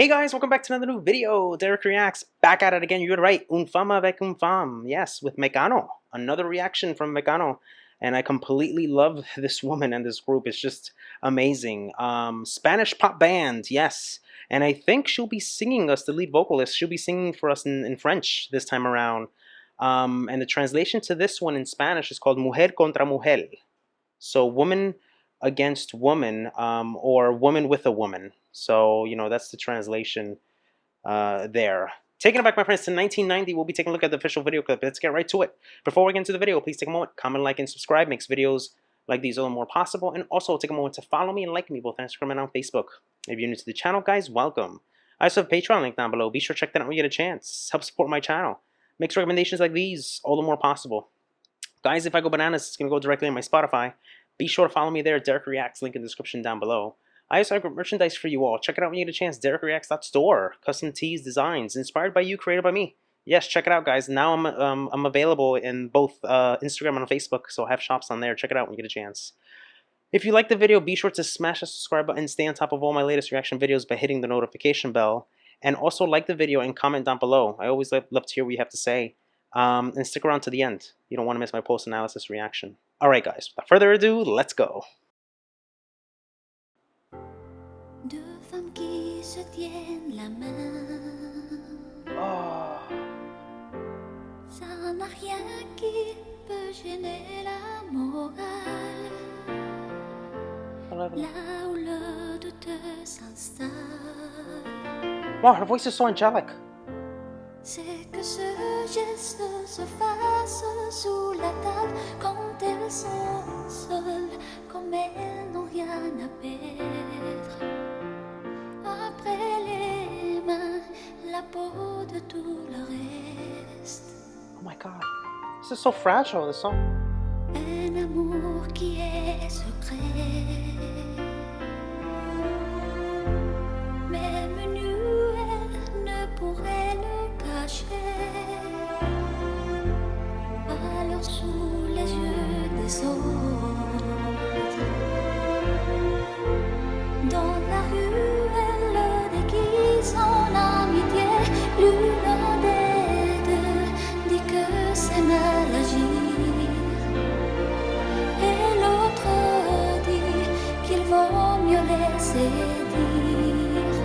Hey guys, welcome back to another new video. Dereck reacts. Back at it again. You're right. Une Femme Avec Une Femme. Yes, with Mécano. Another reaction from Mécano. And I completely love this woman and this group. It's just amazing. Spanish pop band. Yes. And I think she'll be singing us, the lead vocalist. She'll be singing for us in French this time around. And the translation to this one in Spanish is called Mujer contra Mujer. So woman against woman, or woman with a woman. So, that's the translation there. Taking it back, my friends, to 1990, we'll be taking a look at the official video clip. Let's get right to it. Before we get into the video, please take a moment, comment, like, and subscribe. Makes videos like these a little more possible. And also take a moment to follow me and like me both on Instagram and on Facebook. If you're new to the channel, guys, welcome. I also have a Patreon link down below. Be sure to check that out when you get a chance. Help support my channel. Makes recommendations like these all the more possible. Guys, if I go bananas, it's going to go directly on my Spotify. Be sure to follow me there. Dereck Reacts, link in the description down below. I also have merchandise for you all. Check it out when you get a chance. DereckReacts.store. Custom tees, designs, inspired by you, created by me. Yes, check it out, guys. Now I'm available in both Instagram and Facebook, so I have shops on there. Check it out when you get a chance. If you like the video, be sure to smash the subscribe button and stay on top of all my latest reaction videos by hitting the notification bell. And also like the video and comment down below. I always love to hear what you have to say. And stick around to the end. You don't want to miss my post-analysis reaction. Alright guys, without further ado, let's go. Deux femmes qui se tiennent la main. Oh. Ça n'a rien qui peut gêner la morale. Là où le doute s'installe. Wow, her voice is so angelic. C'est que ce geste se fasse sous la table quand elles sont seules, comme elles n'ont rien à perdre. Après les mains, la peau de tout le reste. Oh my god, this is so fragile, this song. Un amour qui est secret. Même nu, elle ne pourrait le cacher. Alors sous les yeux des autres, dans la rue, elle le déguise en amitié. L'une des deux dit que c'est mal agir, et l'autre dit qu'il vaut mieux laisser dire.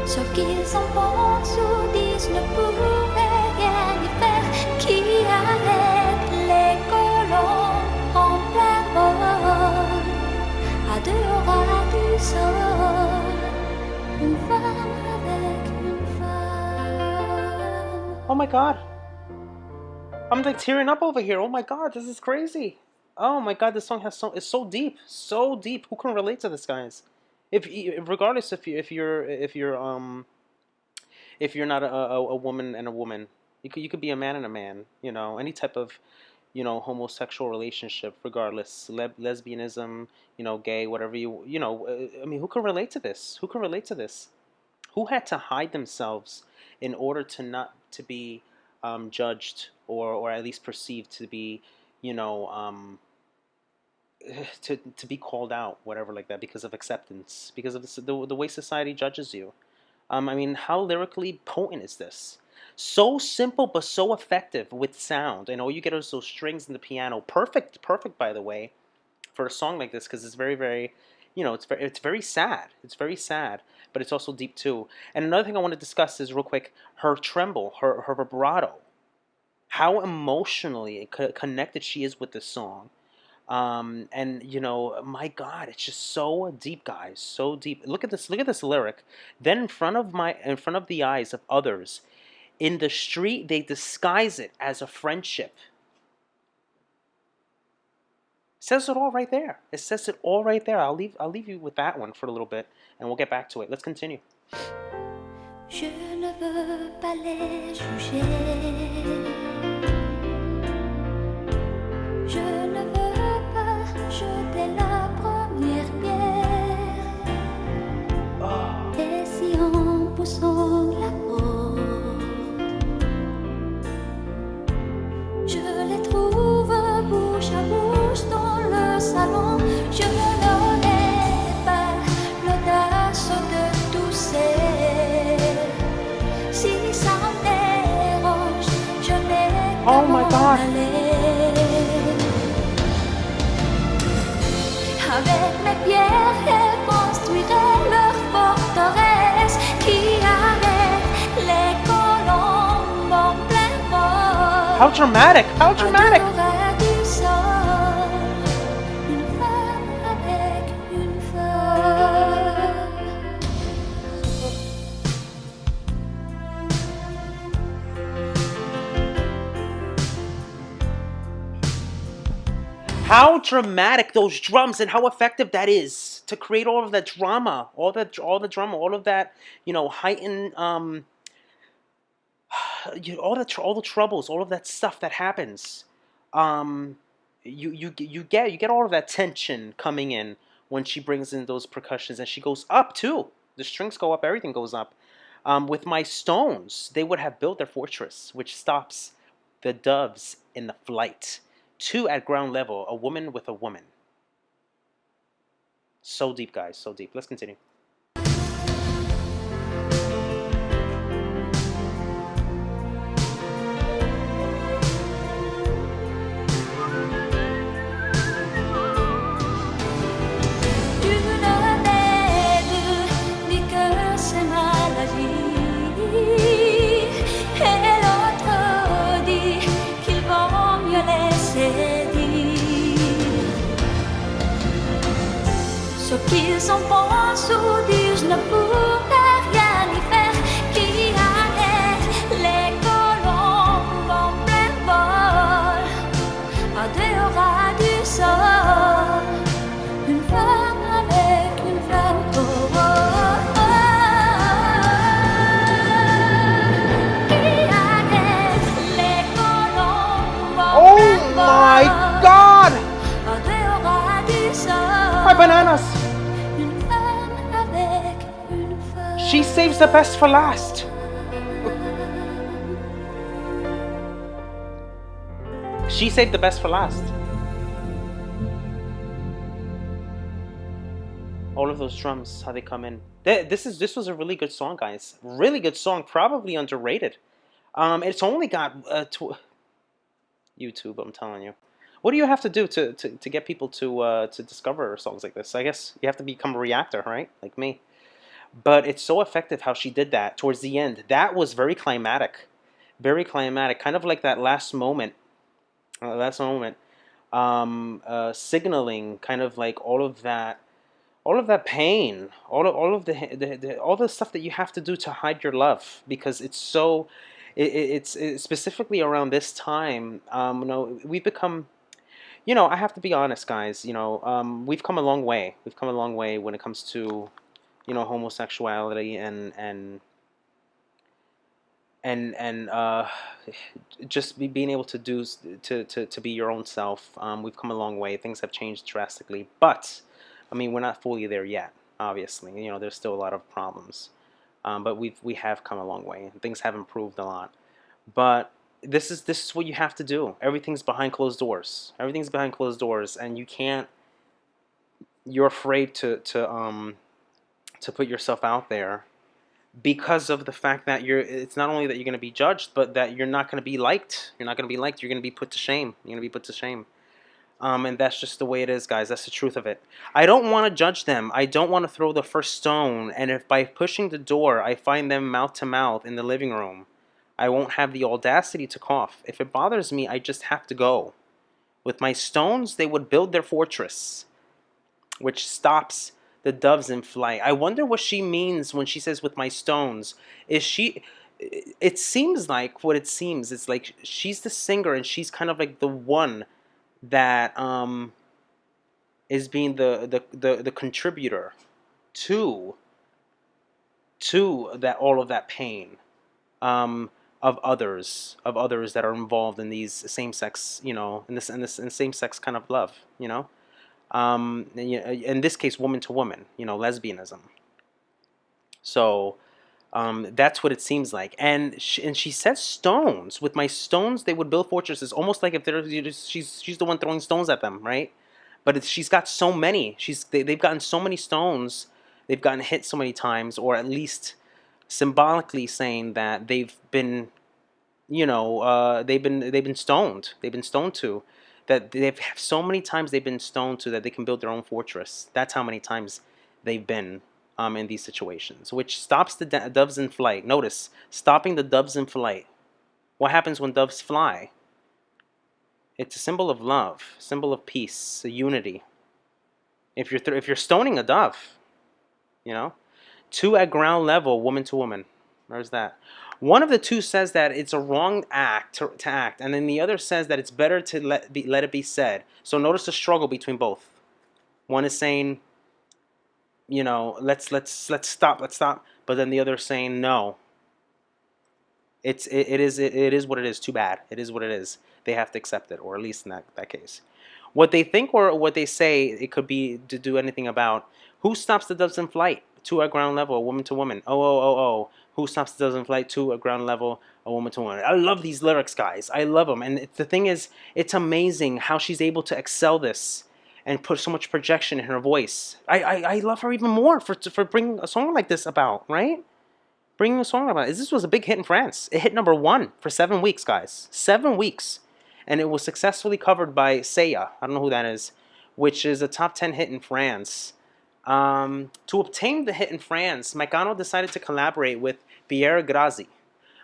Ce qu'ils en pensent ou disent ne pourrait rien y faire. Qui arrête les colons en plein vol? À deux ras du sol, une femme avec une femme. Oh my god. I'm like tearing up over here. Oh my god, this is crazy. Oh my god, this song is so deep. So deep. Who can relate to this, guys? Regardless if you're not a woman and a woman, you could be a man and a man, any type of homosexual relationship, regardless, lesbianism, gay, whatever I mean, who can relate to this? Who can relate to this? Who had to hide themselves in order to not to be judged, or at least perceived to be to be called out, whatever, like that, because of acceptance, because of the way society judges you. I mean, how lyrically potent is this? So simple but so effective with sound, and all you get is those strings and the piano. Perfect, by the way, for a song like this, because it's very, very, it's very sad. It's very sad, but it's also deep too. And another thing I want to discuss is real quick her tremble, her vibrato, how emotionally connected she is with this song. And my god, it's just so deep, guys, so deep. Look at this lyric. Then in front of the eyes of others in the street, they disguise it as a friendship. It says it all right there. It says it all right there. I'll leave you with that one for a little bit, and we'll get back to it. Let's continue. Je ne veux pas les juger. Je ne veux pas jeter la première pierre. Oh. Et si en poussant la porte, je les trouve bouche à bouche dans le salon, je n'aurai pas l'audace Oh my God. Avec mes pierres, elles construiraient leur forteresse qui arrête les colombes en plein vol. How dramatic! How dramatic! À l'oreille du sol, une femme avec une femme. How dramatic those drums and how effective that is to create all of that drama, all the drama, all of that, heightened, all the troubles, all of that stuff that happens. You get all of that tension coming in when she brings in those percussions, and she goes up too. The strings go up, everything goes up. With my stones, they would have built their fortress, which stops the doves in the flight. 2 at ground level, a woman with a woman. So deep, guys, so deep. Let's continue. Une des deux dit que c'est mal agi, et l'autre dit qu'il vaut mieux laisser dire. Ce qu'ils en pensent ou disent ne pourrait rien y faire, qui arrête les colombes en plein vol, à dehors du sol. Une femme avec une femme, oh, oh, oh, qui arrête les colombes en Oh plein my vol, God! à dehors du sol. My bananas! Une femme avec une femme. She saves the best for last. She saved the best for last. All of those drums, how they come in. This was a really good song, guys. Really good song, probably underrated. It's only got YouTube. I'm telling you. What do you have to do to get people to discover songs like this? I guess you have to become a reactor, right? Like me. But it's so effective how she did that towards the end. That was very climatic. Very climatic. Kind of like that last moment. Signaling kind of like all of that pain, all the stuff that you have to do to hide your love, because it's so it's specifically around this time. We've become, I have to be honest, guys. We've come a long way. We've come a long way when it comes to, homosexuality and just being able to do to be your own self. We've come a long way. Things have changed drastically, but I mean, we're not fully there yet. Obviously, there's still a lot of problems, but we have come a long way. Things have improved a lot, but this is what you have to do. Everything's behind closed doors. Everything's behind closed doors, and you can't. You're afraid to put yourself out there, because of the fact that it's not only that you're going to be judged, but that you're not going to be liked. You're not going to be liked. You're going to be put to shame. You're going to be put to shame. And that's just the way it is, guys. That's the truth of it. I don't want to judge them. I don't want to throw the first stone. And if by pushing the door, I find them mouth to mouth in the living room, I won't have the audacity to cough. If it bothers me, I just have to go. With my stones, they would build their fortress, which stops the doves in flight. I wonder what she means when she says, with my stones. It seems like, what it seems, it's like she's the singer, and she's kind of like the one that is being the contributor to that, all of that pain of others that are involved in these same-sex, in same-sex kind of love, in this case, woman to woman, lesbianism. So that's what it seems like. And she says stones. With my stones, they would build fortresses. Almost like if she's the one throwing stones at them, right? But she's got so many. They've gotten so many stones. They've gotten hit so many times, or at least symbolically saying that they've been they've been stoned. They've been stoned to. That they've so many times they've been stoned to that they can build their own fortress. That's how many times they've been in these situations, which stops the doves in flight. Notice, stopping the doves in flight. What happens when doves fly? It's a symbol of love, symbol of peace, a unity. If you're stoning a dove, you know, two at ground level, woman to woman. There's that. One of the two says that it's a wrong act to act, and then the other says that it's better to let it be said. So notice the struggle between both. One is saying, let's stop, but then the other is saying no. It is what it is. Too bad. It is what it is. They have to accept it, or at least in that case. What they think or what they say it could be to do anything about. Who stops the doves in flight? Two at ground level, woman to woman. Oh, oh, oh, oh. Who stops the doves in flight? Two at ground level, a woman to woman. I love these lyrics, guys. I love them. And the thing is, it's amazing how she's able to excel this and put so much projection in her voice. I love her even more for bringing a song like this about, right? Bringing a song about it. This was a big hit in France. It hit #1 for 7 weeks, guys. 7 weeks. And it was successfully covered by Seiya. I don't know who that is. Which is a top 10 hit in France. To obtain the hit in France, Mécano decided to collaborate with Pierre Grazi,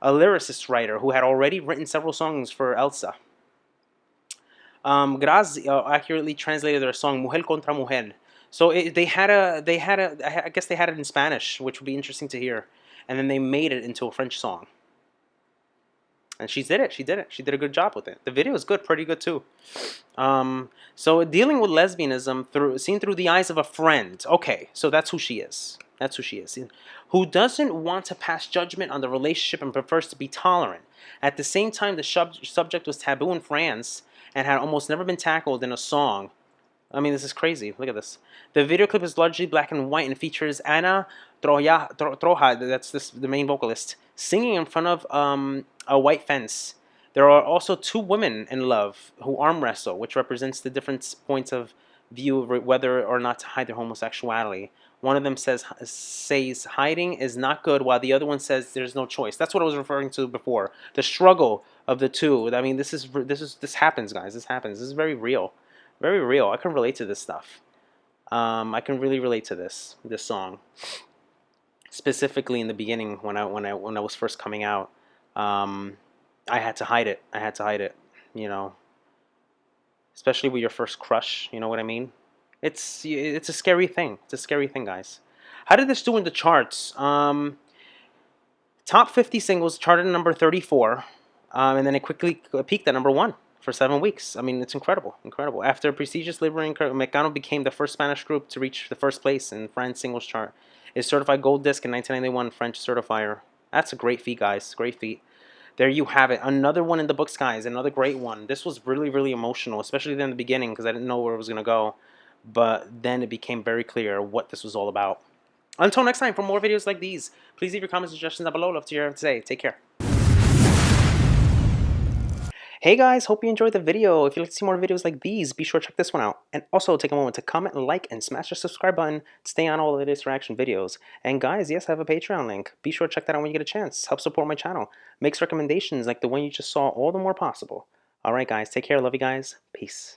a lyricist writer who had already written several songs for Elsa. Grazi accurately translated their song Mujer contra Mujer. So I guess they had it in Spanish, which would be interesting to hear. And then they made it into a French song. And she did it. She did it. She did a good job with it. The video is good, pretty good too. So dealing with lesbianism seen through the eyes of a friend. Okay, so that's who she is. That's who she is. Who doesn't want to pass judgment on the relationship and prefers to be tolerant. At the same time, the subject was taboo in France and had almost never been tackled in a song. I mean, this is crazy. Look at this. The video clip is largely black and white and features Ana Troja, that's the main vocalist, singing in front of a white fence. There are also two women in love who arm wrestle, which represents the different points of view of whether or not to hide their homosexuality. One of them says hiding is not good, while the other one says there's no choice. That's what I was referring to before. The struggle of the two. I mean, this happens, guys. This happens. This is very real. Very real. I can relate to this stuff. I can really relate to this song. Specifically in the beginning when I was first coming out, I had to hide it. I had to hide it. Especially with your first crush. You know what I mean? It's a scary thing. It's a scary thing, guys. How did this do in the charts? Top 50 singles charted at number 34, and then it quickly peaked at #1. For 7 weeks. I mean, it's incredible, incredible. After a prestigious labeling, Mécano became the first Spanish group to reach the first place in France singles chart. It's certified gold disc in 1991 French certifier. That's a great feat, guys. Great feat. There you have it. Another one in the books, guys. Another great one. This was really, really emotional, especially in the beginning because I didn't know where it was going to go. But then it became very clear what this was all about. Until next time, for more videos like these, please leave your comments and suggestions down below. Love to hear what you have to say. Take care. Hey guys, hope you enjoyed the video. If you'd like to see more videos like these, be sure to check this one out. And also take a moment to comment, like, and smash the subscribe button to stay on all the latest reaction videos. And guys, yes, I have a Patreon link. Be sure to check that out when you get a chance. Help support my channel. Makes recommendations like the one you just saw all the more possible. Alright guys, take care. Love you guys. Peace.